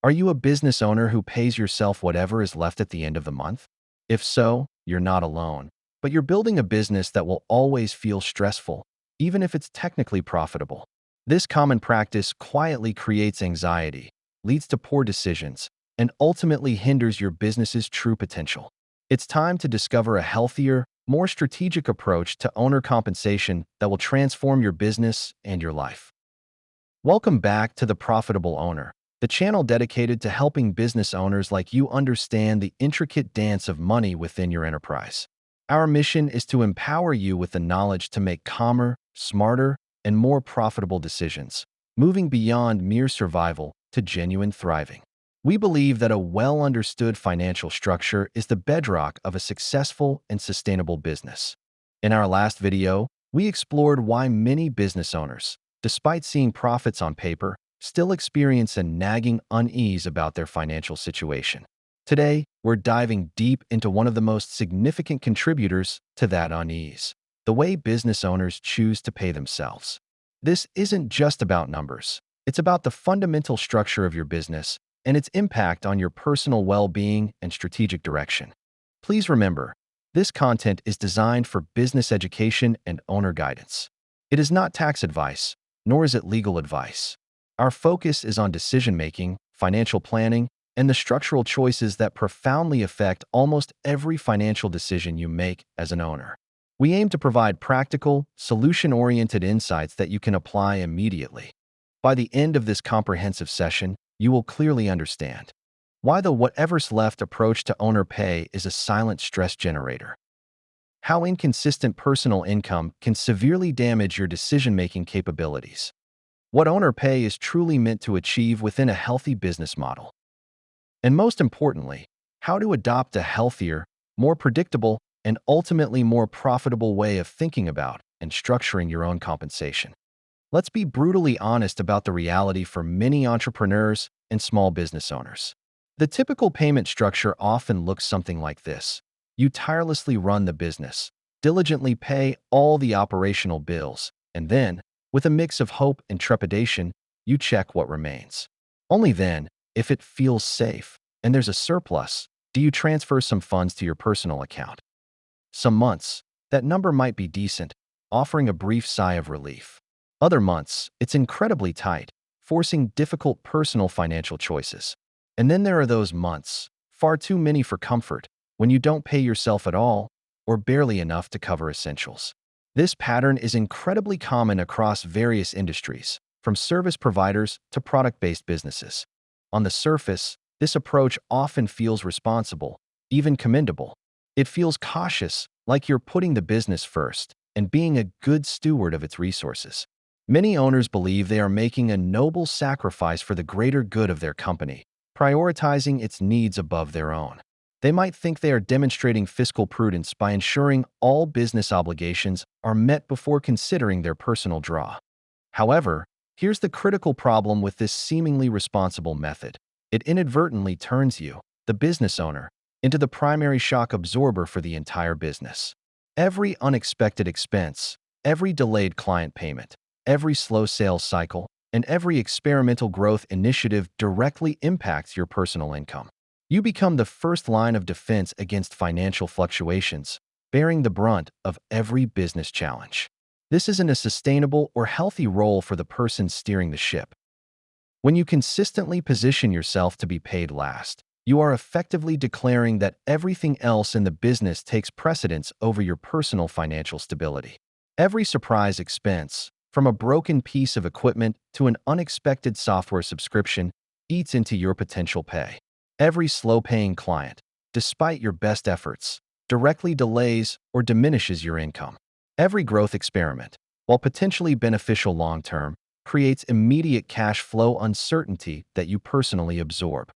Are you a business owner who pays yourself whatever is left at the end of the month? If so, you're not alone. But you're building a business that will always feel stressful, even if it's technically profitable. This common practice quietly creates anxiety, leads to poor decisions, and ultimately hinders your business's true potential. It's time to discover a healthier, more strategic approach to owner compensation that will transform your business and your life. Welcome back to The Profitable Owner, the channel dedicated to helping business owners like you understand the intricate dance of money within your enterprise. Our mission is to empower you with the knowledge to make calmer, smarter, and more profitable decisions, moving beyond mere survival to genuine thriving. We believe that a well-understood financial structure is the bedrock of a successful and sustainable business. In our last video, we explored why many business owners, despite seeing profits on paper, still experience a nagging unease about their financial situation. Today, we're diving deep into one of the most significant contributors to that unease: the way business owners choose to pay themselves. This isn't just about numbers. It's about the fundamental structure of your business and its impact on your personal well-being and strategic direction. Please remember, this content is designed for business education and owner guidance. It is not tax advice, nor is it legal advice. Our focus is on decision-making, financial planning, and the structural choices that profoundly affect almost every financial decision you make as an owner. We aim to provide practical, solution-oriented insights that you can apply immediately. By the end of this comprehensive session, you will clearly understand why the whatever's left approach to owner pay is a silent stress generator, how inconsistent personal income can severely damage your decision-making capabilities, what owner pay is truly meant to achieve within a healthy business model, and most importantly, how to adopt a healthier, more predictable, and ultimately more profitable way of thinking about and structuring your own compensation. Let's be brutally honest about the reality for many entrepreneurs and small business owners. The typical payment structure often looks something like this. You tirelessly run the business, diligently pay all the operational bills, and then, with a mix of hope and trepidation, you check what remains. Only then, if it feels safe and there's a surplus, do you transfer some funds to your personal account. Some months, that number might be decent, offering a brief sigh of relief. Other months, it's incredibly tight, forcing difficult personal financial choices. And then there are those months, far too many for comfort, when you don't pay yourself at all or barely enough to cover essentials. This pattern is incredibly common across various industries, from service providers to product-based businesses. On the surface, this approach often feels responsible, even commendable. It feels cautious, like you're putting the business first and being a good steward of its resources. Many owners believe they are making a noble sacrifice for the greater good of their company, prioritizing its needs above their own. They might think they are demonstrating fiscal prudence by ensuring all business obligations are met before considering their personal draw. However, here's the critical problem with this seemingly responsible method. It inadvertently turns you, the business owner, into the primary shock absorber for the entire business. Every unexpected expense, every delayed client payment, every slow sales cycle, and every experimental growth initiative directly impacts your personal income. You become the first line of defense against financial fluctuations, bearing the brunt of every business challenge. This isn't a sustainable or healthy role for the person steering the ship. When you consistently position yourself to be paid last, you are effectively declaring that everything else in the business takes precedence over your personal financial stability. Every surprise expense, from a broken piece of equipment to an unexpected software subscription, eats into your potential pay. Every slow-paying client, despite your best efforts, directly delays or diminishes your income. Every growth experiment, while potentially beneficial long-term, creates immediate cash flow uncertainty that you personally absorb.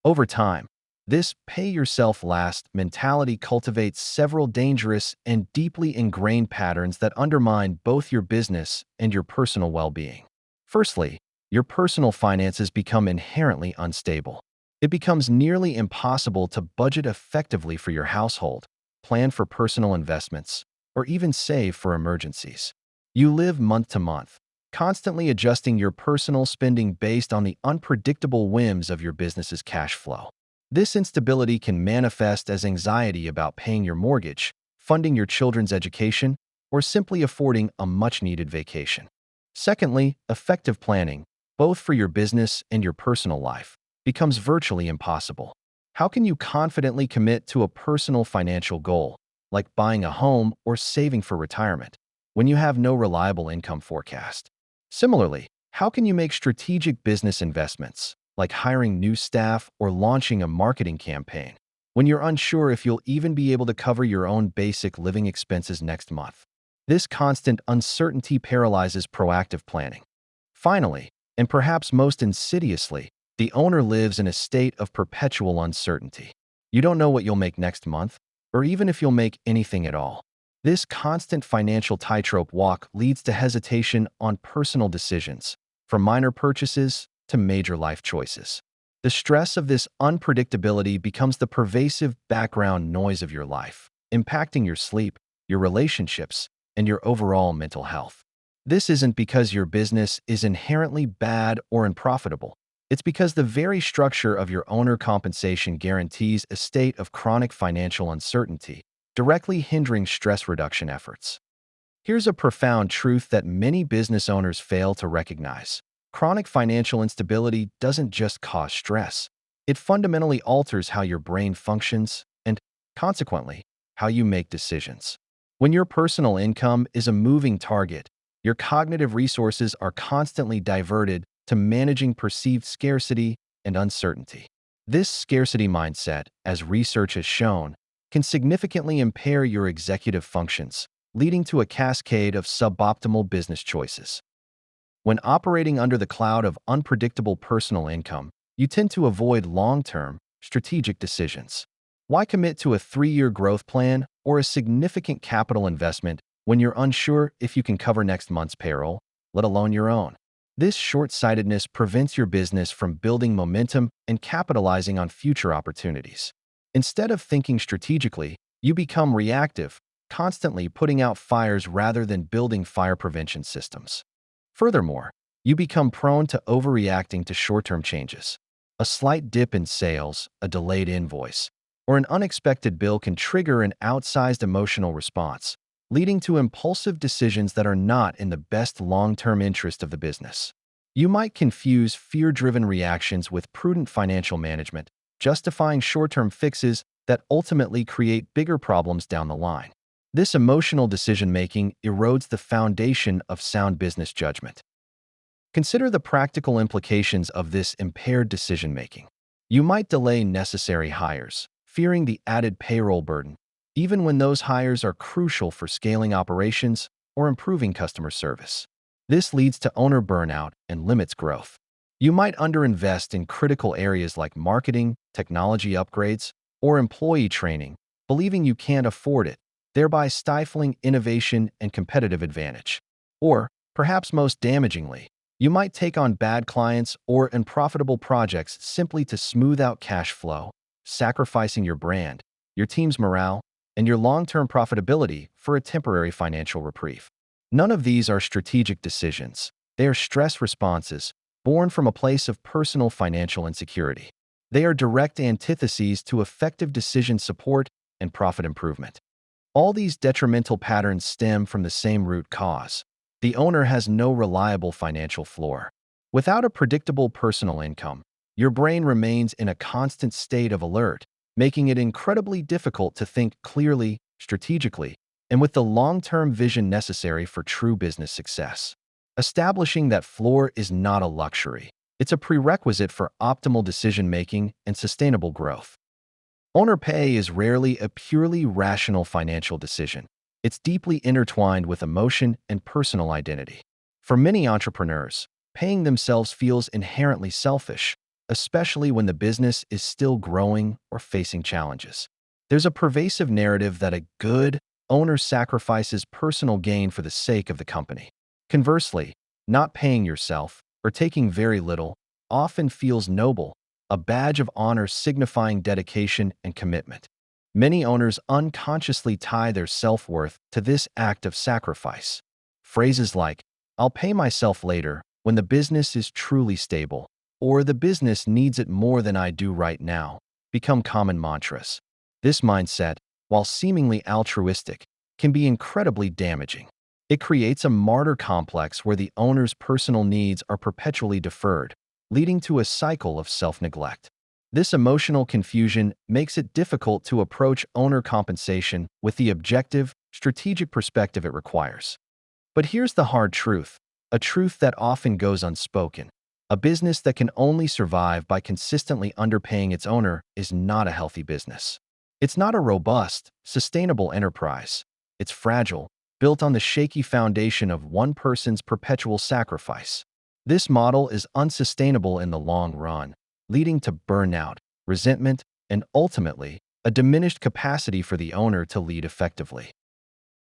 Over time, this pay-yourself-last mentality cultivates several dangerous and deeply ingrained patterns that undermine both your business and your personal well-being. Firstly, your personal finances become inherently unstable. It becomes nearly impossible to budget effectively for your household, plan for personal investments, or even save for emergencies. You live month to month, constantly adjusting your personal spending based on the unpredictable whims of your business's cash flow. This instability can manifest as anxiety about paying your mortgage, funding your children's education, or simply affording a much-needed vacation. Secondly, effective planning, both for your business and your personal life, becomes virtually impossible. How can you confidently commit to a personal financial goal, like buying a home or saving for retirement, when you have no reliable income forecast? Similarly, how can you make strategic business investments, like hiring new staff or launching a marketing campaign, when you're unsure if you'll even be able to cover your own basic living expenses next month? This constant uncertainty paralyzes proactive planning. Finally, and perhaps most insidiously, the owner lives in a state of perpetual uncertainty. You don't know what you'll make next month, or even if you'll make anything at all. This constant financial tightrope walk leads to hesitation on personal decisions, from minor purchases to major life choices. The stress of this unpredictability becomes the pervasive background noise of your life, impacting your sleep, your relationships, and your overall mental health. This isn't because your business is inherently bad or unprofitable. It's because the very structure of your owner compensation guarantees a state of chronic financial uncertainty, directly hindering stress reduction efforts. Here's a profound truth that many business owners fail to recognize. Chronic financial instability doesn't just cause stress. It fundamentally alters how your brain functions and, consequently, how you make decisions. When your personal income is a moving target, your cognitive resources are constantly diverted to managing perceived scarcity and uncertainty. This scarcity mindset, as research has shown, can significantly impair your executive functions, leading to a cascade of suboptimal business choices. When operating under the cloud of unpredictable personal income, you tend to avoid long-term, strategic decisions. Why commit to a 3-year growth plan or a significant capital investment when you're unsure if you can cover next month's payroll, let alone your own? This short-sightedness prevents your business from building momentum and capitalizing on future opportunities. Instead of thinking strategically, you become reactive, constantly putting out fires rather than building fire prevention systems. Furthermore, you become prone to overreacting to short-term changes. A slight dip in sales, a delayed invoice, or an unexpected bill can trigger an outsized emotional response, leading to impulsive decisions that are not in the best long-term interest of the business. You might confuse fear-driven reactions with prudent financial management, justifying short-term fixes that ultimately create bigger problems down the line. This emotional decision-making erodes the foundation of sound business judgment. Consider the practical implications of this impaired decision-making. You might delay necessary hires, fearing the added payroll burden, even when those hires are crucial for scaling operations or improving customer service. This leads to owner burnout and limits growth. You might underinvest in critical areas like marketing, technology upgrades, or employee training, believing you can't afford it, thereby stifling innovation and competitive advantage. Or, perhaps most damagingly, you might take on bad clients or unprofitable projects simply to smooth out cash flow, sacrificing your brand, your team's morale, and your long-term profitability for a temporary financial reprieve. None of these are strategic decisions. They are stress responses born from a place of personal financial insecurity. They are direct antitheses to effective decision support and profit improvement. All these detrimental patterns stem from the same root cause. The owner has no reliable financial floor. Without a predictable personal income, your brain remains in a constant state of alert, making it incredibly difficult to think clearly, strategically, and with the long-term vision necessary for true business success. Establishing that floor is not a luxury. It's a prerequisite for optimal decision-making and sustainable growth. Owner pay is rarely a purely rational financial decision. It's deeply intertwined with emotion and personal identity. For many entrepreneurs, paying themselves feels inherently selfish, especially when the business is still growing or facing challenges. There's a pervasive narrative that a good owner sacrifices personal gain for the sake of the company. Conversely, not paying yourself or taking very little often feels noble, a badge of honor signifying dedication and commitment. Many owners unconsciously tie their self-worth to this act of sacrifice. Phrases like, "I'll pay myself later when the business is truly stable," or "the business needs it more than I do right now," become common mantras. This mindset, while seemingly altruistic, can be incredibly damaging. It creates a martyr complex where the owner's personal needs are perpetually deferred, leading to a cycle of self-neglect. This emotional confusion makes it difficult to approach owner compensation with the objective, strategic perspective it requires. But here's the hard truth, a truth that often goes unspoken. A business that can only survive by consistently underpaying its owner is not a healthy business. It's not a robust, sustainable enterprise. It's fragile, built on the shaky foundation of one person's perpetual sacrifice. This model is unsustainable in the long run, leading to burnout, resentment, and ultimately, a diminished capacity for the owner to lead effectively.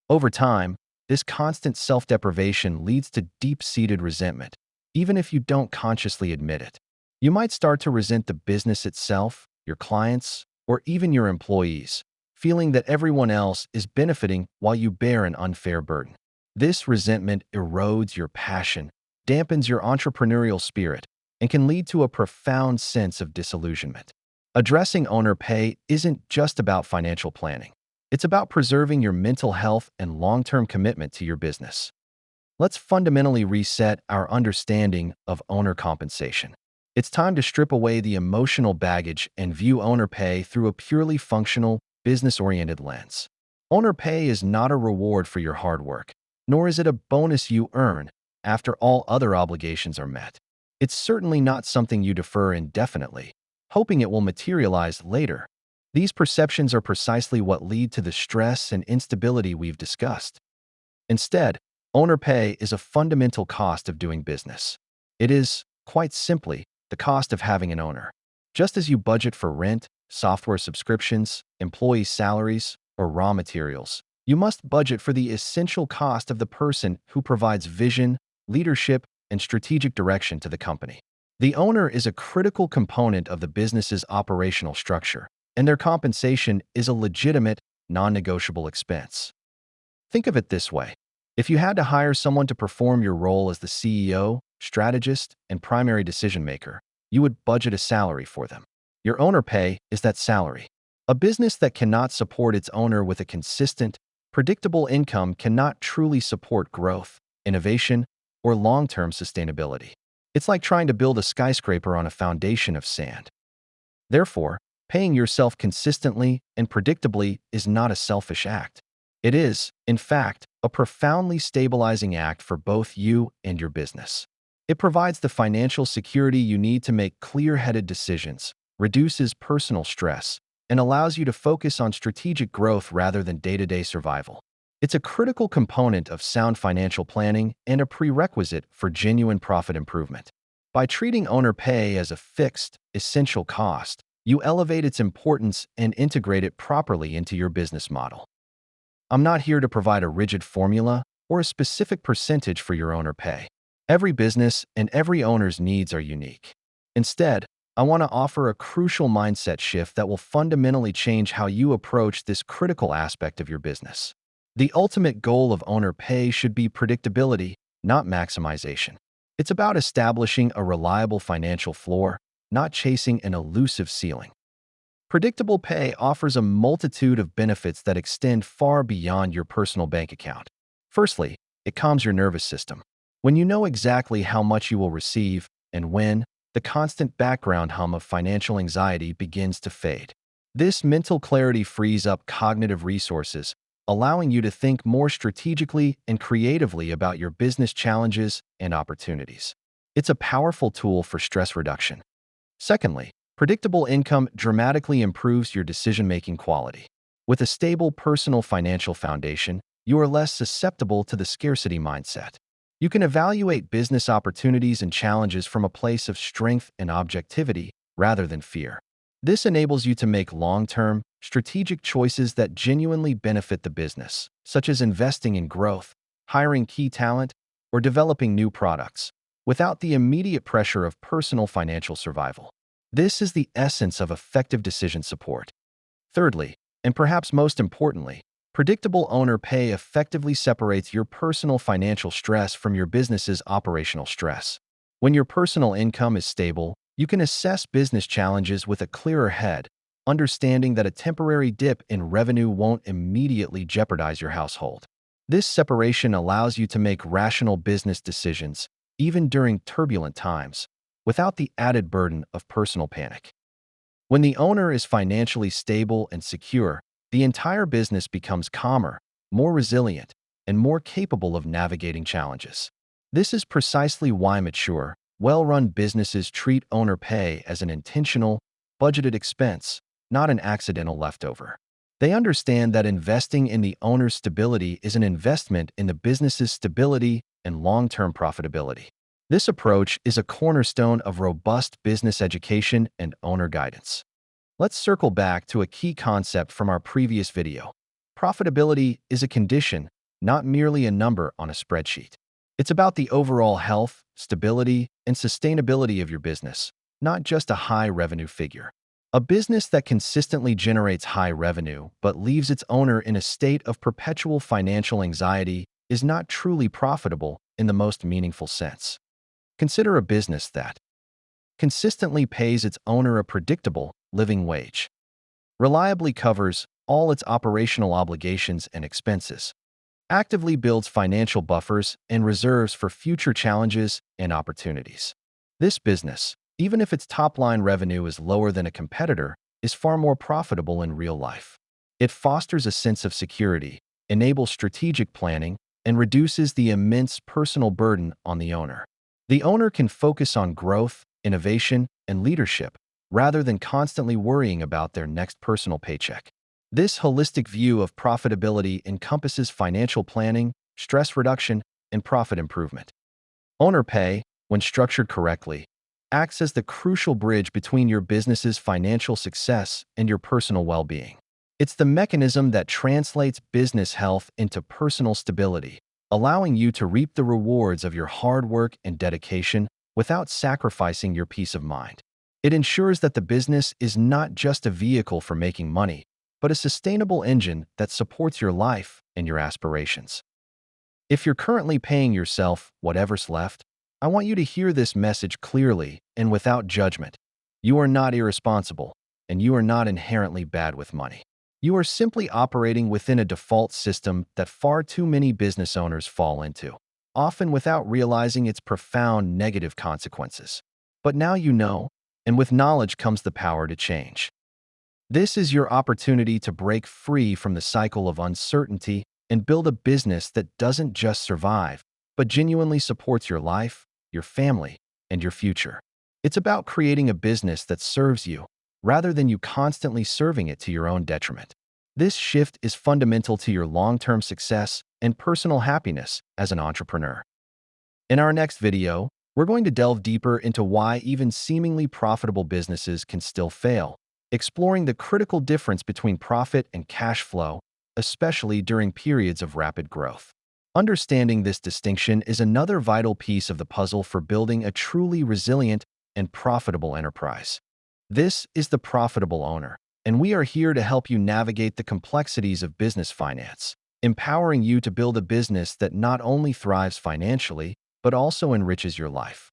Over time, this constant self-deprivation leads to deep-seated resentment, even if you don't consciously admit it. You might start to resent the business itself, your clients, or even your employees, feeling that everyone else is benefiting while you bear an unfair burden. This resentment erodes your passion, dampens your entrepreneurial spirit, and can lead to a profound sense of disillusionment. Addressing owner pay isn't just about financial planning. It's about preserving your mental health and long-term commitment to your business. Let's fundamentally reset our understanding of owner compensation. It's time to strip away the emotional baggage and view owner pay through a purely functional, business-oriented lens. Owner pay is not a reward for your hard work, nor is it a bonus you earn after all other obligations are met. It's certainly not something you defer indefinitely, hoping it will materialize later. These perceptions are precisely what lead to the stress and instability we've discussed. Instead, owner pay is a fundamental cost of doing business. It is, quite simply, the cost of having an owner. Just as you budget for rent, software subscriptions, employee salaries, or raw materials, you must budget for the essential cost of the person who provides vision, leadership, and strategic direction to the company. The owner is a critical component of the business's operational structure, and their compensation is a legitimate, non-negotiable expense. Think of it this way. If you had to hire someone to perform your role as the CEO, strategist, and primary decision-maker, you would budget a salary for them. Your owner pay is that salary. A business that cannot support its owner with a consistent, predictable income cannot truly support growth, innovation, or long-term sustainability. It's like trying to build a skyscraper on a foundation of sand. Therefore, paying yourself consistently and predictably is not a selfish act. It is, in fact, a profoundly stabilizing act for both you and your business. It provides the financial security you need to make clear-headed decisions, reduces personal stress, and allows you to focus on strategic growth rather than day-to-day survival. It's a critical component of sound financial planning and a prerequisite for genuine profit improvement. By treating owner pay as a fixed, essential cost, you elevate its importance and integrate it properly into your business model. I'm not here to provide a rigid formula or a specific percentage for your owner pay. Every business and every owner's needs are unique. Instead, I want to offer a crucial mindset shift that will fundamentally change how you approach this critical aspect of your business. The ultimate goal of owner pay should be predictability, not maximization. It's about establishing a reliable financial floor, not chasing an elusive ceiling. Predictable pay offers a multitude of benefits that extend far beyond your personal bank account. Firstly, it calms your nervous system. When you know exactly how much you will receive and when, the constant background hum of financial anxiety begins to fade. This mental clarity frees up cognitive resources, allowing you to think more strategically and creatively about your business challenges and opportunities. It's a powerful tool for stress reduction. Secondly, predictable income dramatically improves your decision-making quality. With a stable personal financial foundation, you are less susceptible to the scarcity mindset. You can evaluate business opportunities and challenges from a place of strength and objectivity rather than fear. This enables you to make long-term, strategic choices that genuinely benefit the business, such as investing in growth, hiring key talent, or developing new products, without the immediate pressure of personal financial survival. This is the essence of effective decision support. Thirdly, and perhaps most importantly, Predictable owner pay effectively separates your personal financial stress from your business's operational stress. When your personal income is stable, you can assess business challenges with a clearer head, understanding that a temporary dip in revenue won't immediately jeopardize your household. This separation allows you to make rational business decisions, even during turbulent times, without the added burden of personal panic. When the owner is financially stable and secure, the entire business becomes calmer, more resilient, and more capable of navigating challenges. This is precisely why mature, well-run businesses treat owner pay as an intentional, budgeted expense, not an accidental leftover. They understand that investing in the owner's stability is an investment in the business's stability and long-term profitability. This approach is a cornerstone of robust business education and owner guidance. Let's circle back to a key concept from our previous video. Profitability is a condition, not merely a number on a spreadsheet. It's about the overall health, stability, and sustainability of your business, not just a high revenue figure. A business that consistently generates high revenue but leaves its owner in a state of perpetual financial anxiety is not truly profitable in the most meaningful sense. Consider a business that consistently pays its owner a predictable living wage, reliably covers all its operational obligations and expenses, actively builds financial buffers and reserves for future challenges and opportunities. This business, even if its top-line revenue is lower than a competitor, is far more profitable in real life. It fosters a sense of security, enables strategic planning, and reduces the immense personal burden on the owner. The owner can focus on growth, innovation, and leadership, rather than constantly worrying about their next personal paycheck. This holistic view of profitability encompasses financial planning, stress reduction, and profit improvement. Owner pay, when structured correctly, acts as the crucial bridge between your business's financial success and your personal well-being. It's the mechanism that translates business health into personal stability, allowing you to reap the rewards of your hard work and dedication without sacrificing your peace of mind. It ensures that the business is not just a vehicle for making money, but a sustainable engine that supports your life and your aspirations. If you're currently paying yourself whatever's left, I want you to hear this message clearly and without judgment. You are not irresponsible, and you are not inherently bad with money. You are simply operating within a default system that far too many business owners fall into, often without realizing its profound negative consequences. But now you know, and with knowledge comes the power to change. This is your opportunity to break free from the cycle of uncertainty and build a business that doesn't just survive, but genuinely supports your life, your family, and your future. It's about creating a business that serves you, rather than you constantly serving it to your own detriment. This shift is fundamental to your long-term success and personal happiness as an entrepreneur. In our next video, we're going to delve deeper into why even seemingly profitable businesses can still fail, exploring the critical difference between profit and cash flow, especially during periods of rapid growth. Understanding this distinction is another vital piece of the puzzle for building a truly resilient and profitable enterprise. This is the Profitable Owner, and we are here to help you navigate the complexities of business finance, empowering you to build a business that not only thrives financially, but also enriches your life.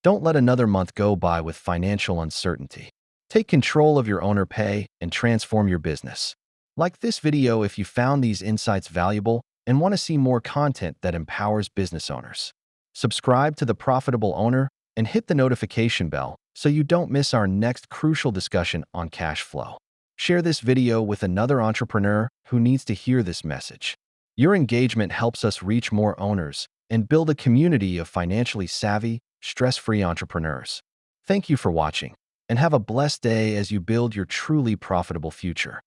Don't let another month go by with financial uncertainty. Take control of your owner pay and transform your business. Like this video if you found these insights valuable and want to see more content that empowers business owners. Subscribe to The Profitable Owner and hit the notification bell so you don't miss our next crucial discussion on cash flow. Share this video with another entrepreneur who needs to hear this message. Your engagement helps us reach more owners and build a community of financially savvy, stress-free entrepreneurs. Thank you for watching, and have a blessed day as you build your truly profitable future.